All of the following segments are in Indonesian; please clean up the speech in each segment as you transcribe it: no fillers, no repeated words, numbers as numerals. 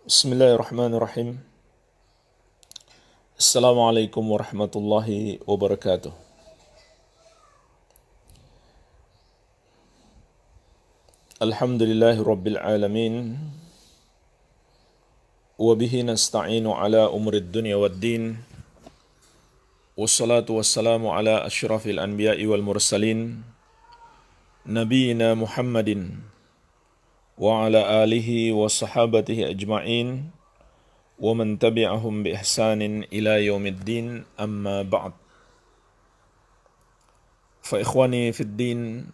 Bismillahirrahmanirrahim. Assalamualaikum warahmatullahi wabarakatuh. Alhamdulillahi rabbil alamin. Wabihi nasta'inu ala umurid dunya wad din. Wassalatu wassalamu ala asyrafil anbiya'i wal mursalin. Nabiyina Muhammadin wa ala alihi wa sahabatihi ajma'in. ومن تبعهم بإحسان إلى يوم الدين أما بعد فإخواني في الدين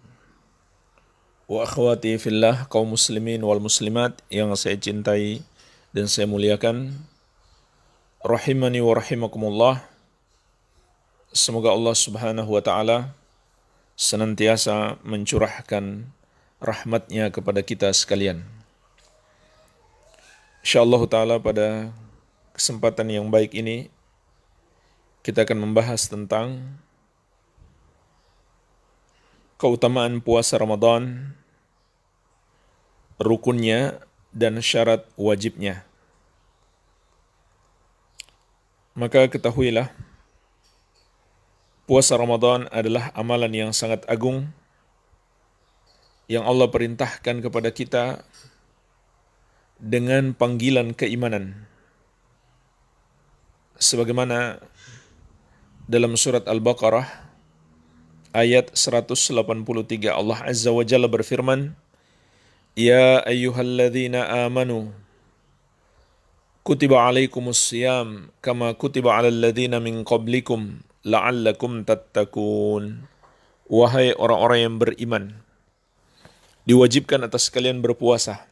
وأخواتي في الله kaum muslimin wal muslimat yang saya cintai dan saya muliakan, rahimani wa rahimakumullah. Semoga Allah subhanahu wa ta'ala senantiasa mencurahkan rahmatnya kepada kita sekalian. InsyaAllah ta'ala pada kesempatan yang baik ini kita akan membahas tentang keutamaan puasa Ramadan, rukunnya dan syarat wajibnya. Maka ketahuilah, puasa Ramadan adalah amalan yang sangat agung yang Allah perintahkan kepada kita dengan panggilan keimanan. Sebagaimana dalam surat Al-Baqarah ayat 183 Allah Azza wa Jalla berfirman, Ya ayyuhalladzina amanu kutiba alaikumus siyam kama kutiba alal ladzina min qablikum la'allakum tattaqun. Wahai orang-orang yang beriman, diwajibkan atas kalian berpuasa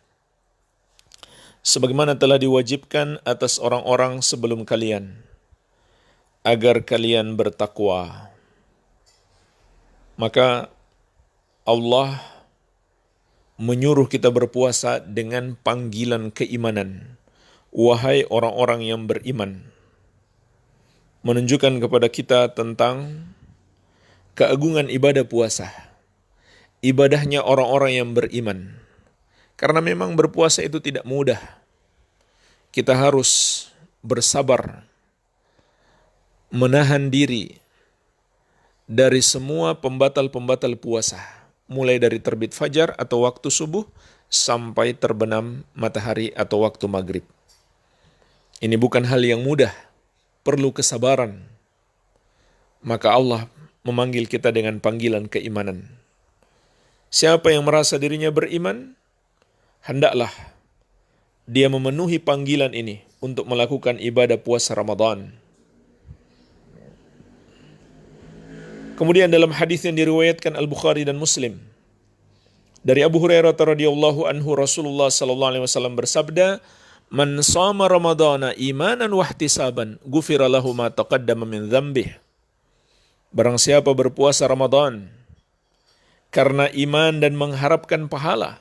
sebagaimana telah diwajibkan atas orang-orang sebelum kalian, agar kalian bertakwa. Maka Allah menyuruh kita berpuasa dengan panggilan keimanan. Wahai orang-orang yang beriman. Menunjukkan kepada kita tentang keagungan ibadah puasa. Ibadahnya orang-orang yang beriman. Karena memang berpuasa itu tidak mudah. Kita harus bersabar, menahan diri dari semua pembatal-pembatal puasa. Mulai dari terbit fajar atau waktu subuh sampai terbenam matahari atau waktu maghrib. Ini bukan hal yang mudah, perlu kesabaran. Maka Allah memanggil kita dengan panggilan keimanan. Siapa yang merasa dirinya beriman, hendaklah dia memenuhi panggilan ini untuk melakukan ibadah puasa Ramadan. Kemudian dalam hadis yang diriwayatkan Al-Bukhari dan Muslim dari Abu Hurairah radhiyallahu anhu, Rasulullah sallallahu alaihi wasallam bersabda, "Man shama Ramadana imanan wa ihtisaban, ghufira lahu ma taqaddama min dzambih." Barang siapa berpuasa Ramadan karena iman dan mengharapkan pahala,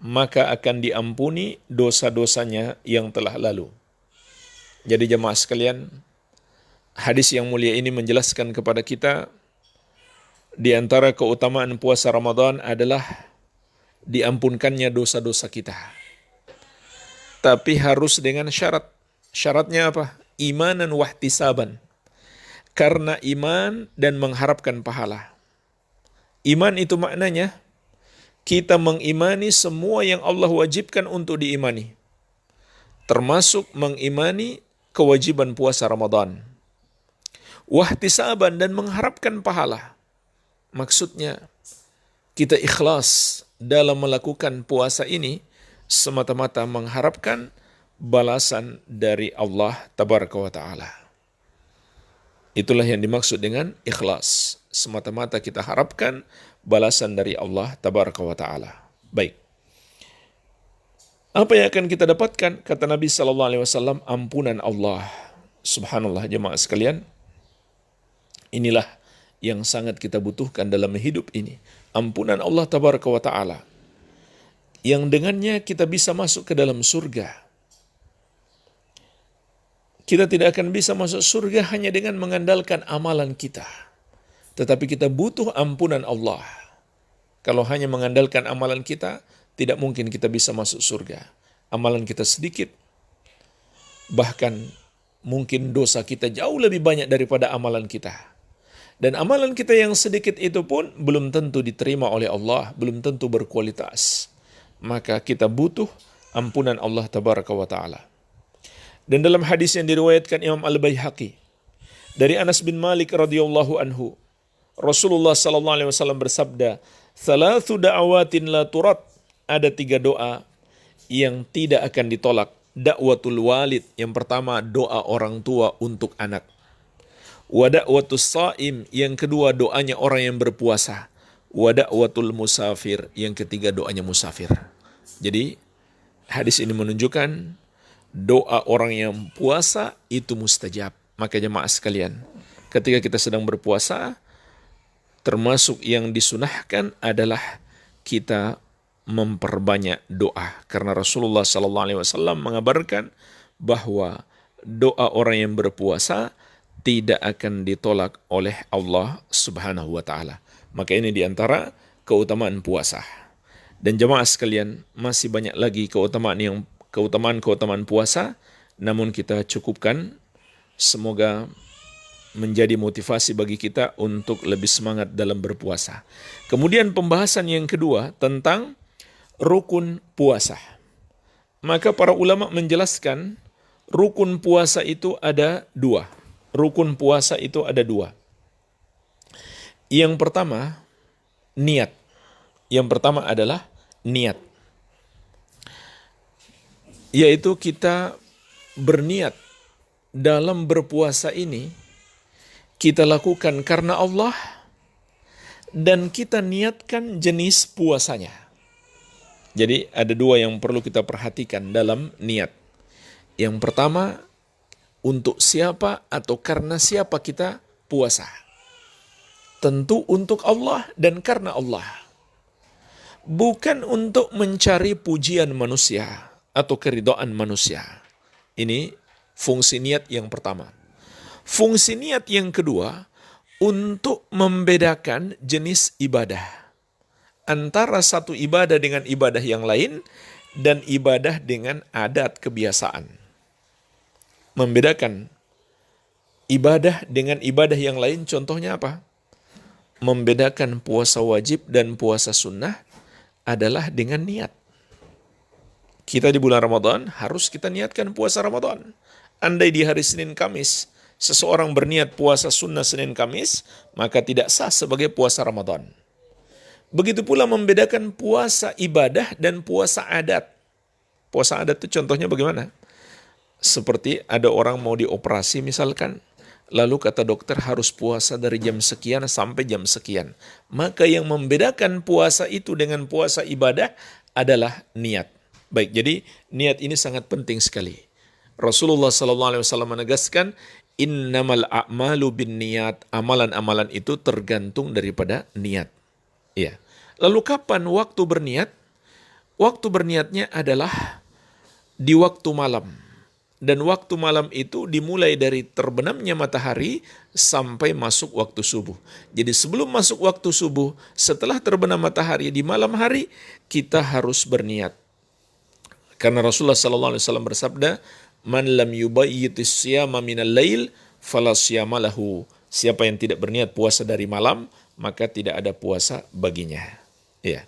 maka akan diampuni dosa-dosanya yang telah lalu. Jadi jemaah sekalian, hadis yang mulia ini menjelaskan kepada kita di antara keutamaan puasa Ramadan adalah diampunkannya dosa-dosa kita. Tapi harus dengan syarat. Syaratnya apa? Imanan wahtisaban. Karena iman dan mengharapkan pahala. Iman itu maknanya kita mengimani semua yang Allah wajibkan untuk diimani. Termasuk mengimani kewajiban puasa Ramadan. Wahtisaban dan mengharapkan pahala. Maksudnya kita ikhlas dalam melakukan puasa ini semata-mata mengharapkan balasan dari Allah Tabaraka wa Ta'ala. Itulah yang dimaksud dengan ikhlas. Semata-mata kita harapkan balasan dari Allah Tabaraka wa Ta'ala. Baik. Apa yang akan kita dapatkan? Kata Nabi sallallahu alaihi wasallam, ampunan Allah. Subhanallah jemaah sekalian. Inilah yang sangat kita butuhkan dalam hidup ini. Ampunan Allah Tabaraka wa Ta'ala. Yang dengannya kita bisa masuk ke dalam surga. Kita tidak akan bisa masuk surga hanya dengan mengandalkan amalan kita. Tetapi kita butuh ampunan Allah. Kalau hanya mengandalkan amalan kita, tidak mungkin kita bisa masuk surga. Amalan kita sedikit, Bahkan mungkin dosa kita jauh lebih banyak daripada amalan kita. Dan amalan kita yang sedikit itu pun belum tentu diterima oleh Allah, belum tentu berkualitas. Maka kita butuh ampunan Allah tabaraka wa ta'ala. Dan dalam hadis yang diriwayatkan Imam Al-Baihaqi dari Anas bin Malik radhiyallahu anhu, Rasulullah sallallahu alaihi wasallam bersabda, "Thalathu da'awatin la turat." Ada 3 doa yang tidak akan ditolak. Da'watul walid, yang pertama doa orang tua untuk anak. Wa da'watus shaim, yang kedua doanya orang yang berpuasa. Wa da'watul musafir, yang ketiga doanya musafir. Jadi hadis ini menunjukkan doa orang yang puasa itu mustajab. Maka jemaah sekalian, ketika kita sedang berpuasa, termasuk yang disunahkan adalah kita memperbanyak doa. Karena Rasulullah SAW mengabarkan bahwa doa orang yang berpuasa tidak akan ditolak oleh Allah Subhanahu wa ta'ala. Maka ini diantara keutamaan puasa. Dan jemaah sekalian, masih banyak lagi keutamaan puasa, namun kita cukupkan. Semoga menjadi motivasi bagi kita untuk lebih semangat dalam berpuasa. Kemudian pembahasan yang kedua tentang rukun puasa. Maka para ulama menjelaskan rukun puasa itu ada 2. Rukun puasa itu ada 2. Yang pertama, niat. Yang pertama adalah niat. Yaitu kita berniat dalam berpuasa ini kita lakukan karena Allah dan kita niatkan jenis puasanya. Jadi ada 2 yang perlu kita perhatikan dalam niat. Yang pertama, untuk siapa atau karena siapa kita puasa. Tentu untuk Allah dan karena Allah. Bukan untuk mencari pujian manusia atau keridhaan manusia. Ini fungsi niat yang pertama. Fungsi niat yang kedua, untuk membedakan jenis ibadah. Antara satu ibadah dengan ibadah yang lain, dan ibadah dengan adat kebiasaan. Membedakan ibadah dengan ibadah yang lain, contohnya apa? Membedakan puasa wajib dan puasa sunnah adalah dengan niat. Kita di bulan Ramadan harus kita niatkan puasa Ramadan. Andai di hari Senin Kamis seseorang berniat puasa sunnah Senin Kamis, maka tidak sah sebagai puasa Ramadan. Begitu pula membedakan puasa ibadah dan puasa adat. Puasa adat itu contohnya bagaimana? Seperti ada orang mau dioperasi misalkan, lalu kata dokter harus puasa dari jam sekian sampai jam sekian. Maka yang membedakan puasa itu dengan puasa ibadah adalah niat. Baik, jadi niat ini sangat penting sekali. Rasulullah SAW menegaskan, innamal a'malu bin niat. Amalan-amalan itu tergantung daripada niat. Ya. Lalu kapan waktu berniat? Waktu berniatnya adalah di waktu malam. Dan waktu malam itu dimulai dari terbenamnya matahari sampai masuk waktu subuh. Jadi sebelum masuk waktu subuh, setelah terbenam matahari di malam hari, kita harus berniat. Karena Rasulullah SAW bersabda, man lam yubayyitis siyama minal lail fala siyama lahu. Siapa yang tidak berniat puasa dari malam, maka tidak ada puasa baginya. Ya.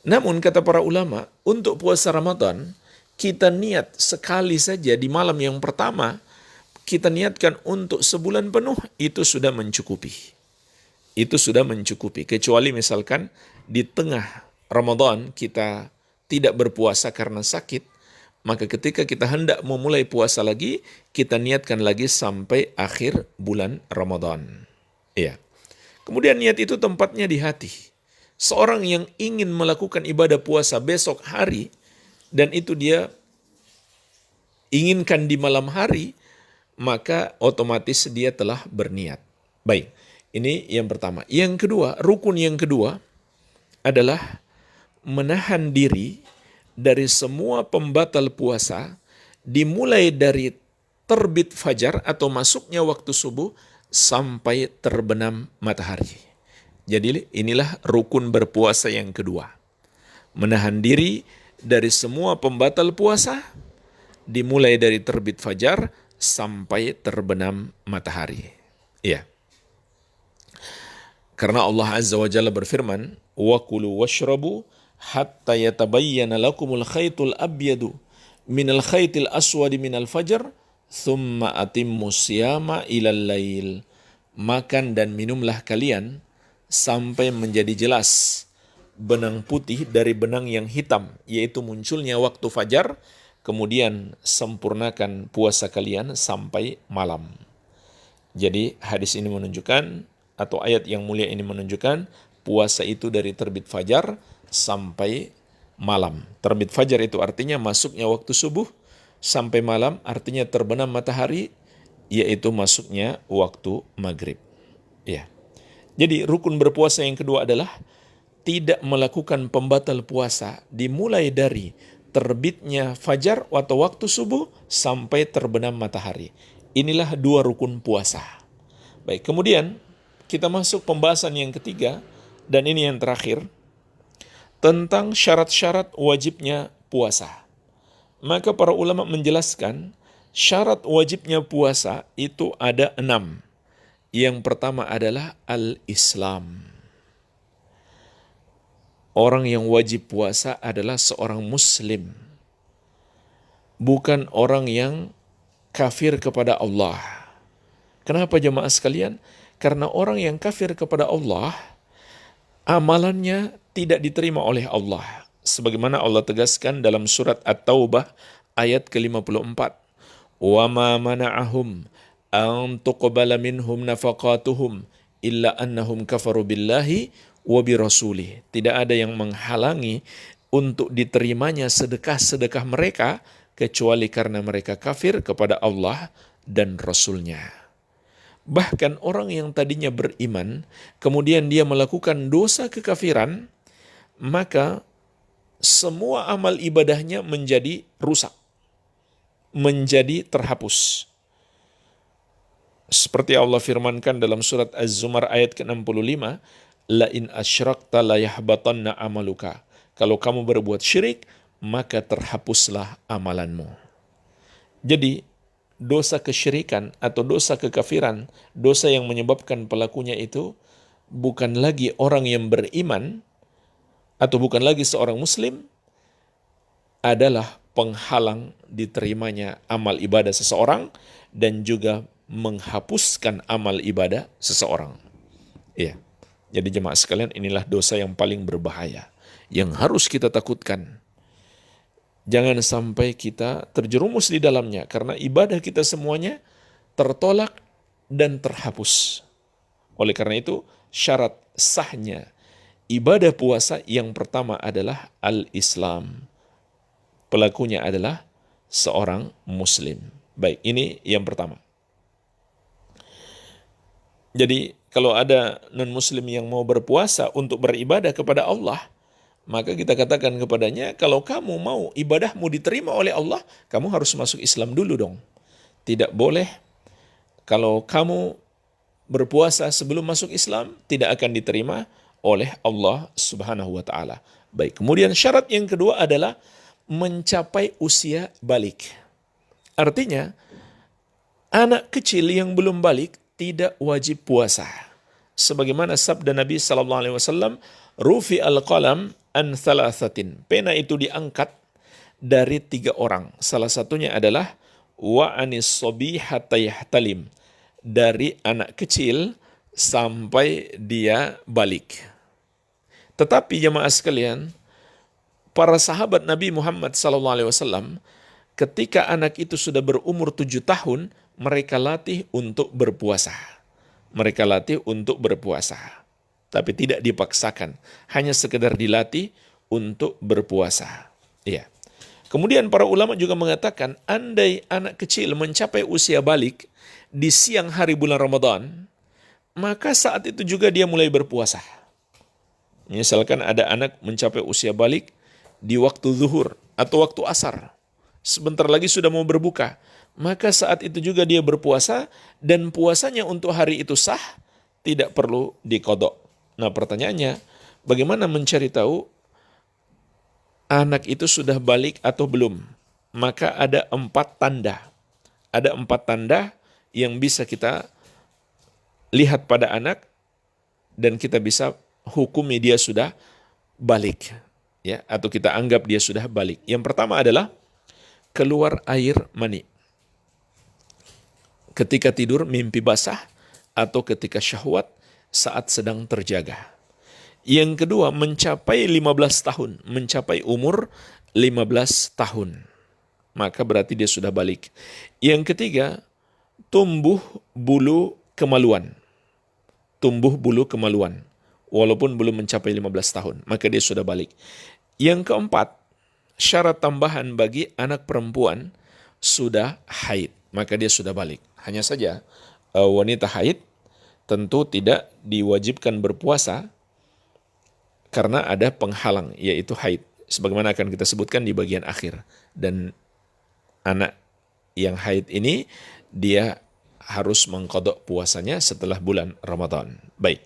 Namun kata para ulama, untuk puasa Ramadan, kita niat sekali saja di malam yang pertama, kita niatkan untuk sebulan penuh, itu sudah mencukupi. Itu sudah mencukupi. Kecuali misalkan di tengah Ramadan kita tidak berpuasa karena sakit, maka ketika kita hendak memulai puasa lagi, kita niatkan lagi sampai akhir bulan Ramadan. Ya. Kemudian niat itu tempatnya di hati. Seorang yang ingin melakukan ibadah puasa besok hari, dan itu dia inginkan di malam hari, maka otomatis dia telah berniat. Baik, ini yang pertama. Yang kedua, rukun yang kedua adalah menahan diri dari semua pembatal puasa, dimulai dari terbit fajar atau masuknya waktu subuh sampai terbenam matahari. Jadi inilah rukun berpuasa yang kedua. Menahan diri dari semua pembatal puasa, dimulai dari terbit fajar sampai terbenam matahari. Ya. Karena Allah Azza wa Jalla berfirman, "Wa kulu washrabu hatta yatabayyana lakumul khaytul abyadu minal khaytil aswadi minal fajr, thumma atimmus siyama ilal lail." Makan dan minumlah kalian sampai menjadi jelas benang putih dari benang yang hitam, yaitu munculnya waktu fajar, kemudian sempurnakan puasa kalian sampai malam. Jadi hadis ini menunjukkan, atau ayat yang mulia ini menunjukkan, puasa itu dari terbit fajar sampai malam. Terbit fajar itu artinya masuknya waktu subuh, sampai malam artinya terbenam matahari, yaitu masuknya waktu maghrib. Ya. Jadi rukun berpuasa yang kedua adalah tidak melakukan pembatal puasa dimulai dari terbitnya fajar atau waktu subuh sampai terbenam matahari. Inilah dua rukun puasa. Baik, kemudian kita masuk pembahasan yang ketiga, dan ini yang terakhir, tentang syarat-syarat wajibnya puasa. Maka para ulama menjelaskan, syarat wajibnya puasa itu ada 6. Yang pertama adalah al-Islam. Orang yang wajib puasa adalah seorang muslim, bukan orang yang kafir kepada Allah. Kenapa jemaah sekalian? Karena orang yang kafir kepada Allah, amalannya tidak diterima oleh Allah. Sebagaimana Allah tegaskan dalam surat At-Taubah ayat ke-54. وَمَا مَنَعَهُمْ أَن تُقْبَلَ مِنْهُمْ نَفَقَاتُهُمْ إِلَّا أَنَّهُمْ كَفَرُوا بِاللَّهِ وَبِرَسُولِهِ. Tidak ada yang menghalangi untuk diterimanya sedekah-sedekah mereka, kecuali karena mereka kafir kepada Allah dan Rasul-Nya. Bahkan orang yang tadinya beriman, kemudian dia melakukan dosa kekafiran, maka semua amal ibadahnya menjadi rusak, menjadi terhapus. Seperti Allah firmankan dalam surat Az-Zumar ayat ke-65, "La in asyrakta la yahbatanna amaluka." Kalau kamu berbuat syirik, maka terhapuslah amalanmu. Jadi, dosa kesyirikan atau dosa kekafiran, dosa yang menyebabkan pelakunya itu bukan lagi orang yang beriman atau bukan lagi seorang muslim, adalah penghalang diterimanya amal ibadah seseorang dan juga menghapuskan amal ibadah seseorang. Iya. Jadi jemaah sekalian, inilah dosa yang paling berbahaya, yang harus kita takutkan. Jangan sampai kita terjerumus di dalamnya, karena ibadah kita semuanya tertolak dan terhapus. Oleh karena itu, syarat sahnya ibadah puasa yang pertama adalah al-Islam. Pelakunya adalah seorang muslim. Baik, ini yang pertama. Jadi, kalau ada non-muslim yang mau berpuasa untuk beribadah kepada Allah, maka kita katakan kepadanya, kalau kamu mau ibadahmu diterima oleh Allah, kamu harus masuk Islam dulu dong. Tidak boleh kalau kamu berpuasa sebelum masuk Islam, tidak akan diterima oleh Allah Subhanahu wa ta'ala. Baik, kemudian syarat yang kedua adalah mencapai usia balik. Artinya, anak kecil yang belum balik tidak wajib puasa. Sebagaimana sabda Nabi SAW, "Rufi al-qalam an thalathatin." Pena itu diangkat dari 3 orang. Salah satunya adalah wa anis sobi hatta yahtalim. Dari anak kecil sampai dia balik. Tetapi jemaah sekalian, para sahabat Nabi Muhammad SAW, ketika anak itu sudah berumur 7 tahun, mereka latih untuk berpuasa. Mereka latih untuk berpuasa. Tapi tidak dipaksakan. Hanya sekedar dilatih untuk berpuasa. Iya. Kemudian para ulama juga mengatakan, andai anak kecil mencapai usia balik di siang hari bulan Ramadan, maka saat itu juga dia mulai berpuasa. Misalkan ada anak mencapai usia balik di waktu zuhur atau waktu asar, sebentar lagi sudah mau berbuka, maka saat itu juga dia berpuasa, dan puasanya untuk hari itu sah, tidak perlu diqadha. Nah pertanyaannya, bagaimana mencari tahu anak itu sudah balik atau belum? maka ada 4 tanda. Ada 4 tanda yang bisa kita lihat pada anak dan kita bisa hukumi dia sudah balik, ya, atau kita anggap dia sudah balik. Yang pertama adalah keluar air mani. Ketika tidur mimpi basah atau ketika syahwat saat sedang terjaga. Yang kedua, mencapai 15 tahun, mencapai umur 15 tahun. Maka berarti dia sudah balik. Yang ketiga, tumbuh bulu kemaluan. Tumbuh bulu kemaluan. Walaupun belum mencapai 15 tahun, maka dia sudah balik. Yang keempat, syarat tambahan bagi anak perempuan sudah haid, maka dia sudah balik. Hanya saja wanita haid tentu tidak diwajibkan berpuasa karena ada penghalang, yaitu haid. Sebagaimana akan kita sebutkan di bagian akhir. Dan anak yang haid ini, dia harus mengqadha puasanya setelah bulan Ramadan. Baik,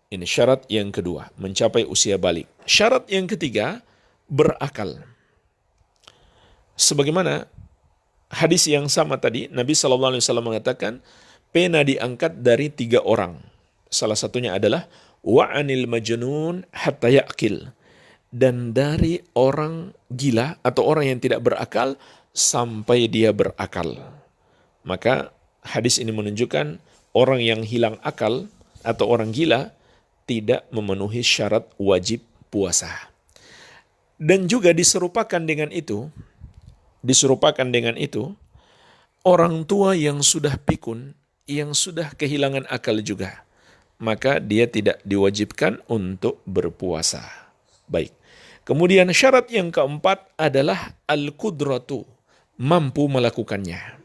ini syarat yang kedua, mencapai usia balik. Syarat yang ketiga, berakal. Sebagaimana hadis yang sama tadi, Nabi SAW mengatakan, pena diangkat dari 3 orang. Salah satunya adalah wa'anil majnun hatta ya'qil. Dan dari orang gila atau orang yang tidak berakal sampai dia berakal. Maka hadis ini menunjukkan orang yang hilang akal atau orang gila tidak memenuhi syarat wajib puasa. Dan juga diserupakan dengan itu, orang tua yang sudah pikun, yang sudah kehilangan akal juga, maka dia tidak diwajibkan untuk berpuasa. Baik. Kemudian syarat yang keempat adalah al-qudratu, mampu melakukannya.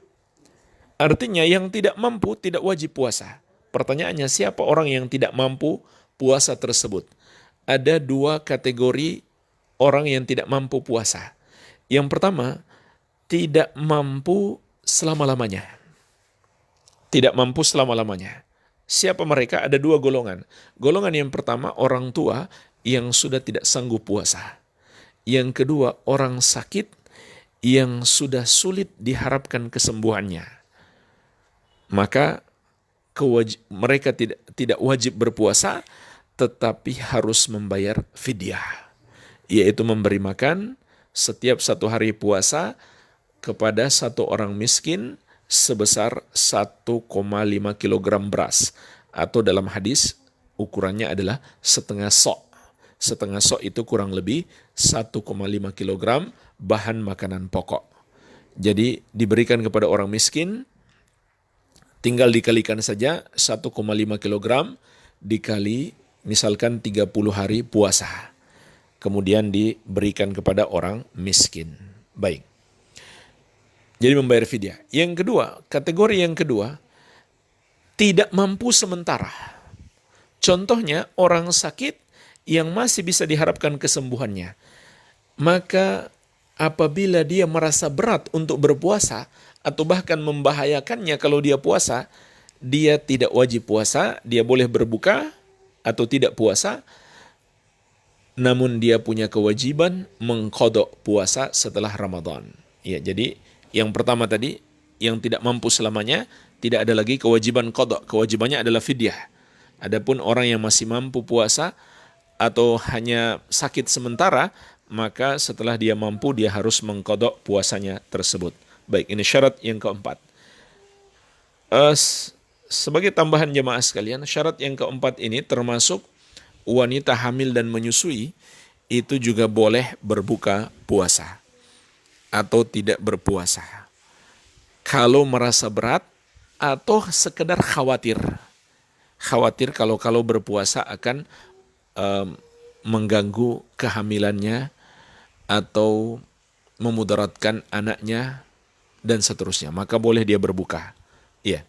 Artinya yang tidak mampu tidak wajib puasa. Pertanyaannya, siapa orang yang tidak mampu puasa tersebut? Ada 2 kategori orang yang tidak mampu puasa. Yang pertama, tidak mampu selama-lamanya. Tidak mampu selama-lamanya. Siapa mereka? Ada 2 golongan. Golongan yang pertama, orang tua yang sudah tidak sanggup puasa. Yang kedua, orang sakit yang sudah sulit diharapkan kesembuhannya. Maka mereka tidak wajib berpuasa, tetapi harus membayar fidyah, yaitu memberi makan setiap 1 hari puasa kepada 1 orang miskin sebesar 1,5 kilogram beras, atau dalam hadis ukurannya adalah setengah sok. Setengah sok itu kurang lebih 1,5 kilogram bahan makanan pokok. Jadi diberikan kepada orang miskin, tinggal dikalikan saja 1,5 kilogram dikali misalkan 30 hari puasa. Kemudian diberikan kepada orang miskin. Baik. Jadi membayar fidyah. Yang kedua, kategori yang kedua, tidak mampu sementara. Contohnya orang sakit yang masih bisa diharapkan kesembuhannya. Maka apabila dia merasa berat untuk berpuasa atau bahkan membahayakannya kalau dia puasa, dia tidak wajib puasa, dia boleh berbuka atau tidak puasa, namun dia punya kewajiban mengqadha puasa setelah Ramadan. Ya, jadi yang pertama tadi, yang tidak mampu selamanya, tidak ada lagi kewajiban qadha. Kewajibannya adalah fidyah. Adapun orang yang masih mampu puasa atau hanya sakit sementara, maka setelah dia mampu, dia harus mengqadha puasanya tersebut. Baik, ini syarat yang keempat. Sebagai tambahan jemaah sekalian, syarat yang keempat ini termasuk wanita hamil dan menyusui, itu juga boleh berbuka puasa atau tidak berpuasa kalau merasa berat atau sekedar khawatir kalau berpuasa akan mengganggu kehamilannya atau memudaratkan anaknya dan seterusnya, maka boleh dia berbuka. Iya.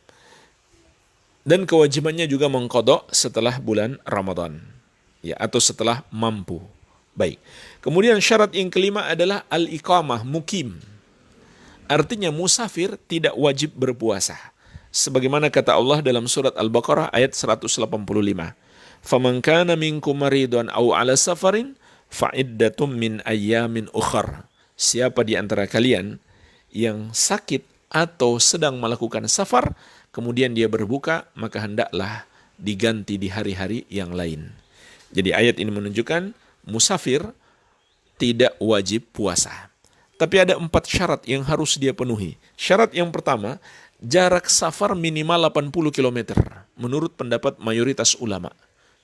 Dan kewajibannya juga mengqadha setelah bulan Ramadan, ya, atau setelah mampu. Baik. Kemudian syarat yang kelima adalah al-iqamah, mukim. Artinya musafir tidak wajib berpuasa. Sebagaimana kata Allah dalam surat Al-Baqarah ayat 185. Faman kana minkum maridan aw ala safarin fa iddatum min ayyamin ukhar. siapa di antara kalian yang sakit atau sedang melakukan safar, kemudian dia berbuka, maka hendaklah diganti di hari-hari yang lain. Jadi ayat ini menunjukkan musafir tidak wajib puasa. Tapi ada 4 syarat yang harus dia penuhi. Syarat yang pertama, jarak safar minimal 80 km menurut pendapat mayoritas ulama.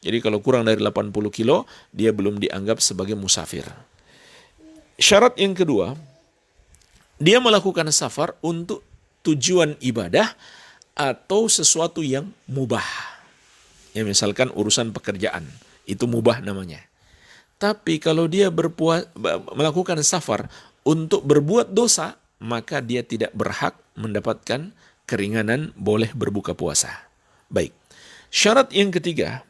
Jadi kalau kurang dari 80 kilo, dia belum dianggap sebagai musafir. Syarat yang kedua, dia melakukan safar untuk tujuan ibadah atau sesuatu yang mubah. Ya misalkan urusan pekerjaan, itu mubah namanya. Tapi kalau dia melakukan safar untuk berbuat dosa, maka dia tidak berhak mendapatkan keringanan boleh berbuka puasa. Baik. Syarat yang ketiga,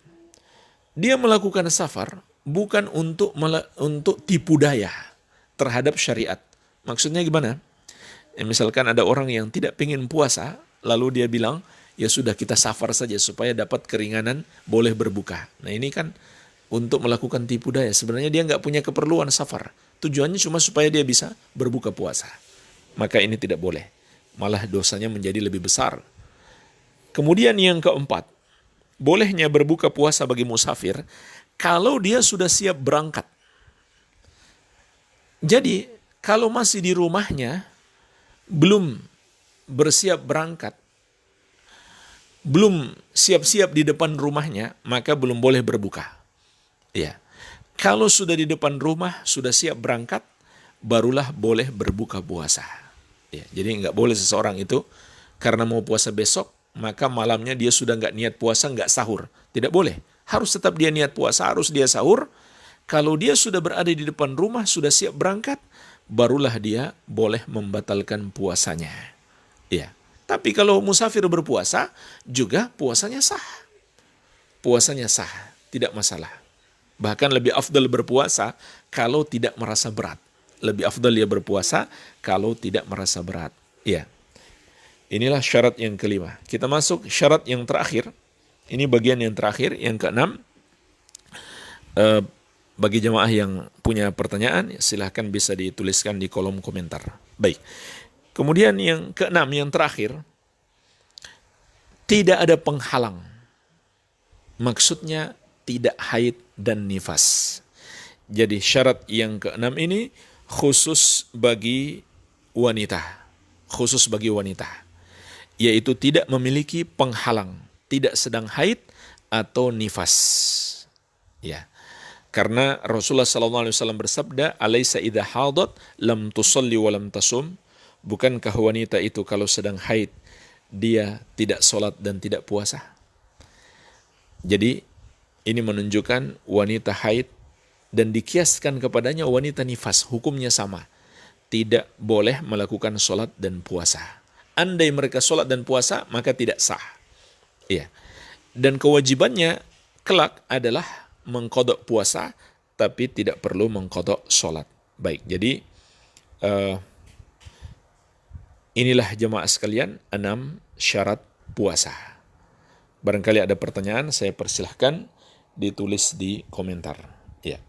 dia melakukan safar bukan untuk tipu daya terhadap syariat. Maksudnya gimana? Ya, misalkan ada orang yang tidak ingin puasa, lalu dia bilang, ya sudah kita safar saja supaya dapat keringanan boleh berbuka. Nah ini kan untuk melakukan tipu daya. Sebenarnya dia nggak punya keperluan safar. Tujuannya cuma supaya dia bisa berbuka puasa. Maka ini tidak boleh. Malah dosanya menjadi lebih besar. Kemudian yang keempat, bolehnya berbuka puasa bagi musafir kalau dia sudah siap berangkat. Jadi kalau masih di rumahnya, belum bersiap berangkat, belum siap-siap di depan rumahnya, maka belum boleh berbuka. Ya. Kalau sudah di depan rumah, sudah siap berangkat, barulah boleh berbuka puasa. Ya, jadi nggak boleh seseorang itu karena mau puasa besok, maka malamnya dia sudah nggak niat puasa, nggak sahur. Tidak boleh. Harus tetap dia niat puasa, harus dia sahur. Kalau dia sudah berada di depan rumah, sudah siap berangkat, barulah dia boleh membatalkan puasanya. Ya. Tapi kalau musafir berpuasa, juga puasanya sah. Puasanya sah, tidak masalah. Bahkan lebih afdal berpuasa kalau tidak merasa berat. Lebih afdal dia berpuasa kalau tidak merasa berat. Ya. Inilah syarat yang kelima. Kita masuk syarat yang terakhir. Ini bagian yang terakhir, yang keenam. Bagi jemaah yang punya pertanyaan, silahkan bisa dituliskan di kolom komentar. Baik. Kemudian yang keenam, yang terakhir, tidak ada penghalang. Maksudnya tidak haid dan nifas. Jadi syarat yang keenam ini khusus bagi wanita. Khusus bagi wanita. Yaitu tidak memiliki penghalang. Tidak sedang haid atau nifas. Ya. Karena Rasulullah SAW bersabda, "Alaisa idza hadat lam tusalli wa lam tasum." Bukankah wanita itu kalau sedang haid dia tidak sholat dan tidak puasa? Jadi ini menunjukkan wanita haid dan dikiaskan kepadanya wanita nifas, hukumnya sama. Tidak boleh melakukan sholat dan puasa. Andai mereka sholat dan puasa, maka tidak sah. Iya. Dan kewajibannya kelak adalah mengkodok puasa, tapi tidak perlu mengkodok sholat. Baik, jadi inilah jemaah sekalian 6 syarat puasa. Barangkali ada pertanyaan, saya persilahkan ditulis di komentar. Ya.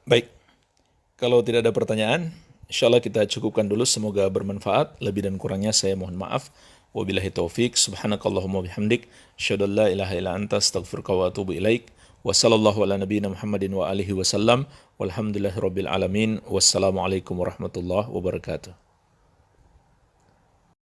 Baik, kalau tidak ada pertanyaan, insya Allah kita cukupkan dulu. Semoga bermanfaat. Lebih dan kurangnya saya mohon maaf. Wabillahi taufik. Subhanakallahumma bihamdik. Asyhadu an la ilaha illa anta astaghfiruka wa atubu ilaik. Wa sallallahu ala nabiyyina Muhammadin wa alihi wasallam. Walhamdulillahi rabbil alamin. Wassalamualaikum warahmatullahi wabarakatuh.